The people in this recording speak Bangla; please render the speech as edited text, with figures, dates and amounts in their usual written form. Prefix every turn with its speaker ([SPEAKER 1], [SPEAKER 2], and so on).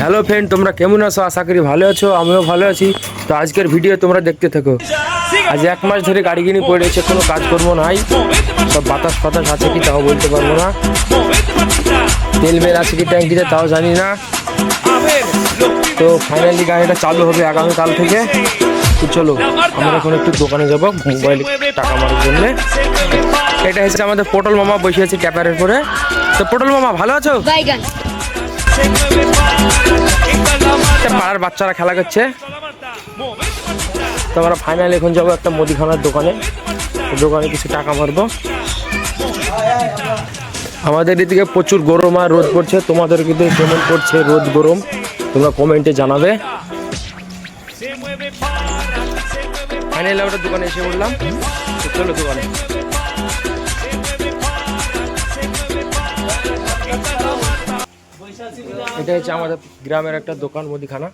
[SPEAKER 1] হ্যালো ফ্রেন্ড, তোমরা কেমন আছো? আশা করি ভালো আছো, আমিও ভালো আছি। তো আজকের ভিডিও তোমরা দেখতে থাকো। আজ 1 মাস ধরে গাড়ি কিনে পড়েছে, কোনো কাজ করবো নাই। সব বাতাস ফাতাস আছে কি তাও বলতে পারবো না, তেল মেল আছে কি ট্যাঙ্কিতে তাও জানি না। তো ফাইনালি গাড়িটা চালু হবে আগামীকাল থেকে। তো চলো আমরা এখন একটু দোকানে যাবো মোবাইল টাকা মারার জন্য। এটা হচ্ছে আমাদের পটল মামা, বসে আছে ট্যাপারের পরে। তো পটল মামা ভালো আছো? পাড়ার বাচ্চারা খেলা করছে। তো আমরা ফাইনালি এখন যাবো একটা মুদিখানার দোকানে, দোকানে কিছু টাকা মারবো। আমাদের এদিকে প্রচুর গরম আর রোদ পড়ছে, তোমাদের কিন্তু কেমন পড়ছে রোদ গরম তোমরা কমেন্টে জানাবে। ফাইনালি আমরা দোকানে এসে বললাম, চলো দোকানে। এটা হচ্ছে আমাদের গ্রামের একটা দোকান মুদিখানা।